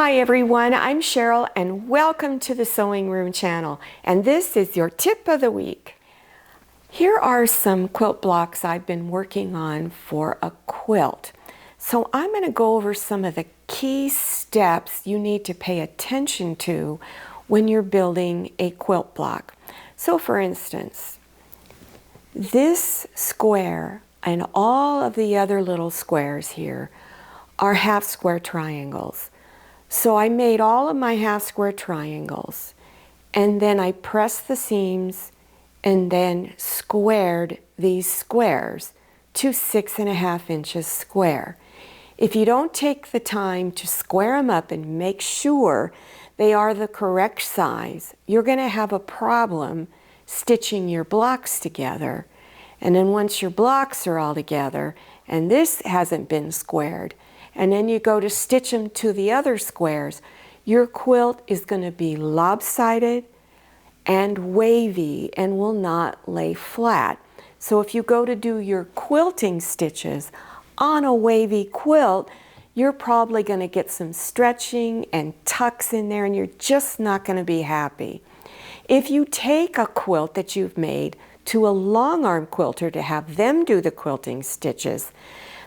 Hi everyone, I'm Cheryl and welcome to the Sewing Room channel, and this is your tip of the week. Here are some quilt blocks I've been working on for a quilt. So I'm going to go over some of the key steps you need to pay attention to when you're building a quilt block. So for instance, this square and all of the other little squares here are half square triangles. So I made all of my half square triangles, and then I pressed the seams and then squared these squares to 6.5 inches square. If you don't take the time to square them up and make sure they are the correct size, you're going to have a problem stitching your blocks together. And then once your blocks are all together and this hasn't been squared, and then you go to stitch them to the other squares, your quilt is going to be lopsided and wavy and will not lay flat. So if you go to do your quilting stitches on a wavy quilt, you're probably going to get some stretching and tucks in there, and you're just not going to be happy. If you take a quilt that you've made to a long arm quilter to have them do the quilting stitches,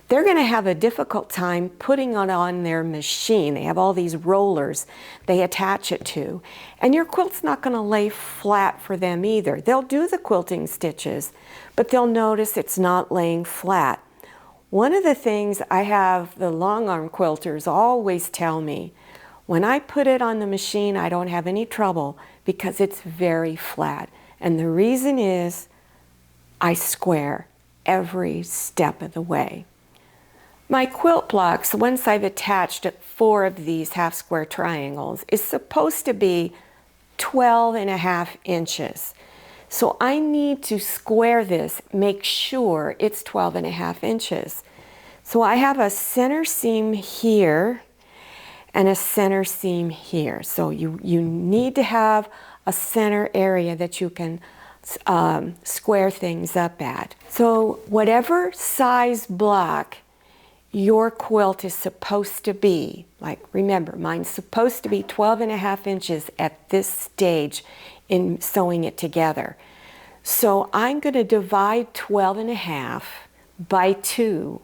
they're going to have a difficult time putting it on their machine. They have all these rollers they attach it to, and your quilt's not going to lay flat for them either. They'll do the quilting stitches, but they'll notice it's not laying flat. One of the things I have the long arm quilters always tell me, when I put it on the machine, I don't have any trouble because it's very flat. And the reason is I square every step of the way. My quilt blocks, once I've attached 4 of these half square triangles, is supposed to be 12.5 inches. So I need to square this, make sure it's 12.5 inches. So I have a center seam here and a center seam here. So you need to have a center area that you can square things up at. So whatever size block your quilt is supposed to be, like remember, mine's supposed to be 12.5 inches at this stage in sewing it together. So I'm going to divide 12.5 by 2,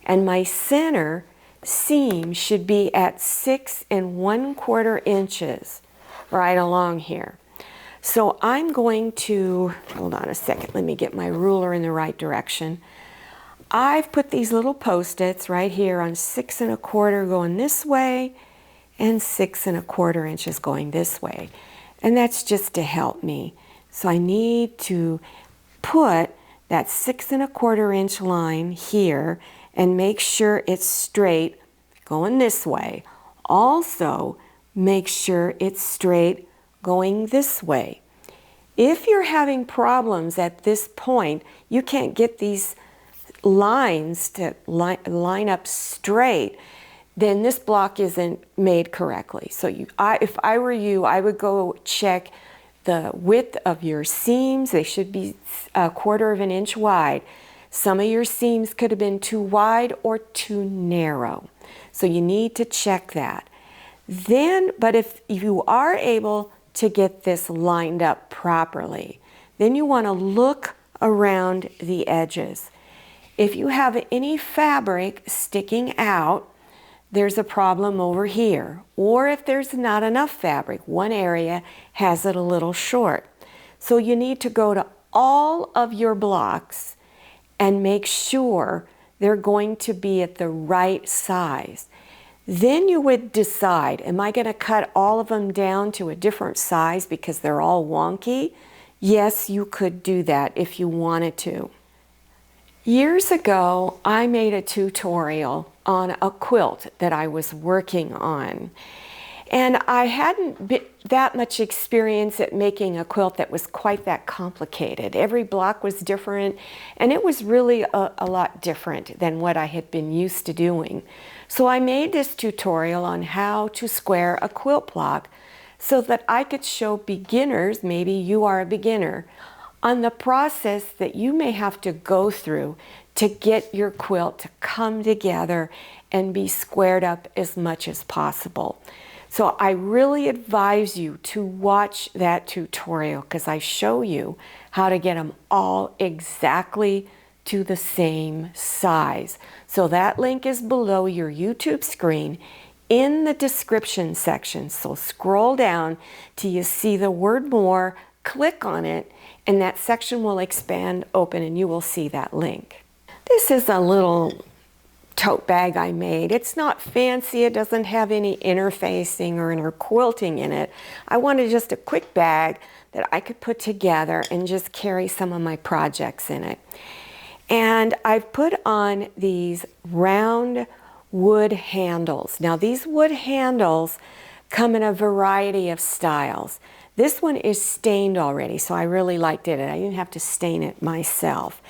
and my center seam should be at 6 1/4 inches right along here. So I'm going to, hold on a second, let me get my ruler in the right direction. I've put these little post-its right here on 6 1/4 going this way and 6 1/4 inches going this way. And that's just to help me. So I need to put that 6 1/4 inch line here and make sure it's straight going this way. Also, make sure it's straight going this way. If you're having problems at this point, you can't get these lines to line up straight, then this block isn't made correctly. So if I were you, I would go check the width of your seams. They should be 1/4 inch wide. Some of your seams could have been too wide or too narrow. So you need to check that. Then, but if you are able to get this lined up properly, then you want to look around the edges. If you have any fabric sticking out, there's a problem over here. Or if there's not enough fabric, one area has it a little short. So you need to go to all of your blocks and make sure they're going to be at the right size. Then you would decide, am I going to cut all of them down to a different size because they're all wonky? Yes, you could do that if you wanted to. Years ago, I made a tutorial on a quilt that I was working on. And I hadn't been that much experience at making a quilt that was quite that complicated. Every block was different, and it was really a lot different than what I had been used to doing. So I made this tutorial on how to square a quilt block so that I could show beginners, maybe you are a beginner, on the process that you may have to go through to get your quilt to come together and be squared up as much as possible. So I really advise you to watch that tutorial because I show you how to get them all exactly to the same size. So that link is below your YouTube screen in the description section. So scroll down till you see the word more, click on it, and that section will expand open and you will see that link. This is a little tote bag I made. It's not fancy, it doesn't have any interfacing or inner quilting in it. I wanted just a quick bag that I could put together and just carry some of my projects in it. And I've put on these round wood handles. Now these wood handles come in a variety of styles. This one is stained already, so I really liked it. I didn't have to stain it myself.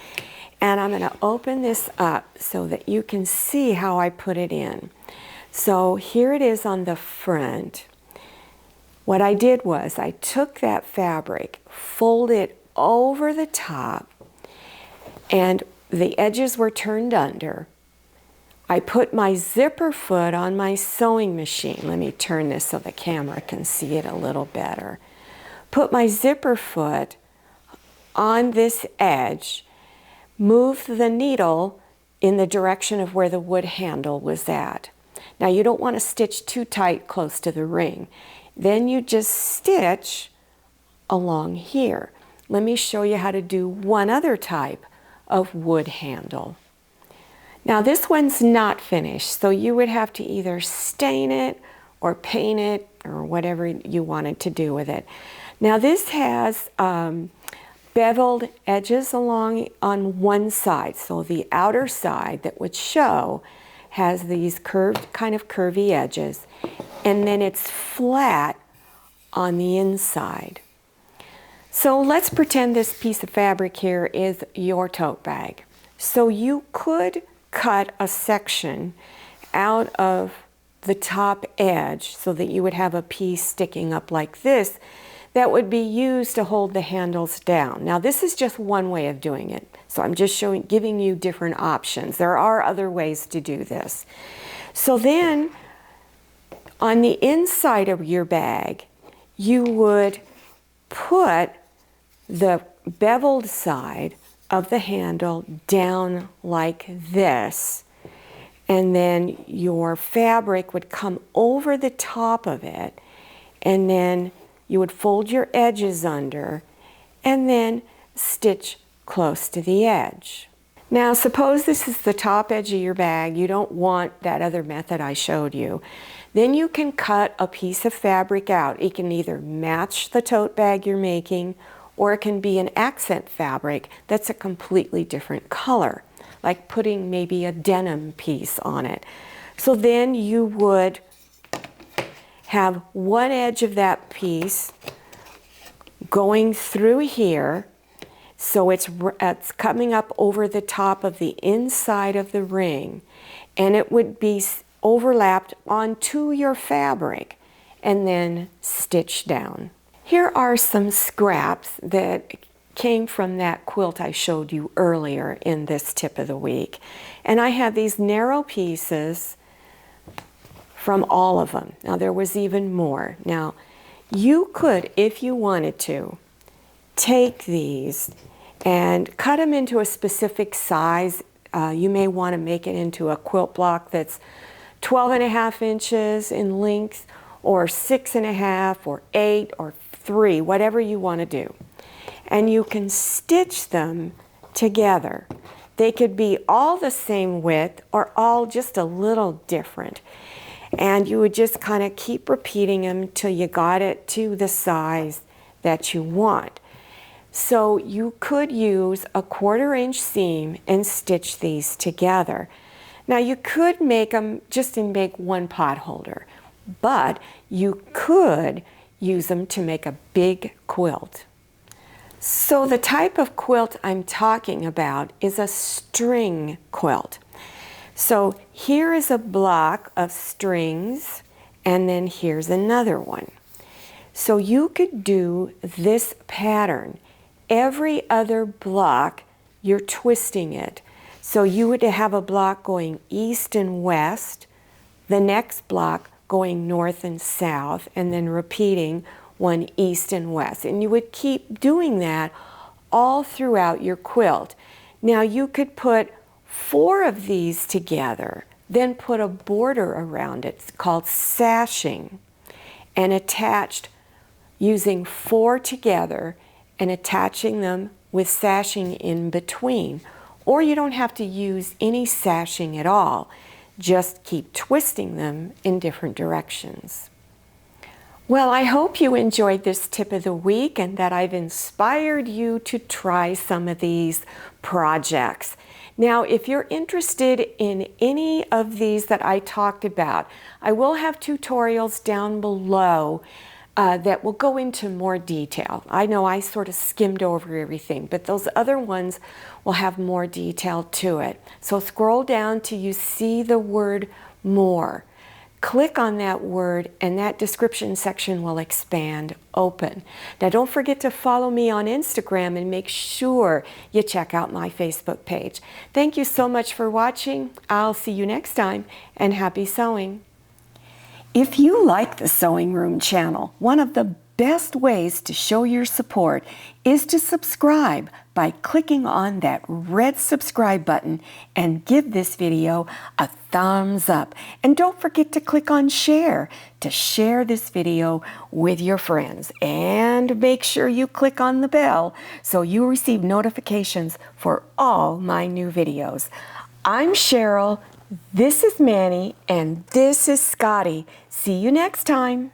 And I'm going to open this up so that you can see how I put it in. So here it is on the front. What I did was I took that fabric, folded it over the top, and the edges were turned under. I put my zipper foot on my sewing machine. Let me turn this so the camera can see it a little better. Put my zipper foot on this edge, moved the needle in the direction of where the wood handle was at. Now you don't want to stitch too tight close to the ring. Then you just stitch along here. Let me show you how to do one other type of wood handle. Now this one's not finished, so you would have to either stain it or paint it or whatever you wanted to do with it. Now this has beveled edges along on one side, so the outer side that would show has these curved, kind of curvy edges, and then it's flat on the inside. So let's pretend this piece of fabric here is your tote bag. So you could cut a section out of the top edge so that you would have a piece sticking up like this that would be used to hold the handles down. Now this is just one way of doing it. So I'm just giving you different options. There are other ways to do this. So then on the inside of your bag, you would put the beveled side of the handle down like this, and then your fabric would come over the top of it, and then you would fold your edges under and then stitch close to the edge. Now suppose this is the top edge of your bag, you don't want that other method I showed you. Then you can cut a piece of fabric out. It can either match the tote bag you're making, or it can be an accent fabric that's a completely different color, like putting maybe a denim piece on it. So then you would have one edge of that piece going through here, so it's coming up over the top of the inside of the ring, and it would be overlapped onto your fabric and then stitched down. Here are some scraps that came from that quilt I showed you earlier in this tip of the week. And I have these narrow pieces from all of them. Now there was even more. Now you could, if you wanted to, take these and cut them into a specific size. You may want to make it into a quilt block that's 12.5 inches in length, or 6.5, or 8, or 3, whatever you want to do. And you can stitch them together. They could be all the same width or all just a little different. And you would just kind of keep repeating them till you got it to the size that you want. So you could use a 1/4 inch seam and stitch these together. Now you could make them just and make one pot holder, but you could use them to make a big quilt. So the type of quilt I'm talking about is a string quilt. So here is a block of strings, and then here's another one. So you could do this pattern. Every other block, you're twisting it. So you would have a block going east and west, the next block going north and south, and then repeating one east and west. And you would keep doing that all throughout your quilt. Now you could put 4 of these together, then put a border around it. It's called sashing, and attached using 4 together and attaching them with sashing in between. Or you don't have to use any sashing at all. Just keep twisting them in different directions. Well, I hope you enjoyed this tip of the week and that I've inspired you to try some of these projects. Now, if you're interested in any of these that I talked about, I will have tutorials down below that will go into more detail. I know I sort of skimmed over everything, but those other ones will have more detail to it. So scroll down till you see the word more. Click on that word and that description section will expand open. Now don't forget to follow me on Instagram and make sure you check out my Facebook page. Thank you so much for watching. I'll see you next time, and happy sewing. If you like the Sewing Room channel, one of the best ways to show your support is to subscribe by clicking on that red subscribe button and give this video a thumbs up. And don't forget to click on share to share this video with your friends. And make sure you click on the bell so you receive notifications for all my new videos. I'm Cheryl. This is Manny, and this is Scotty. See you next time.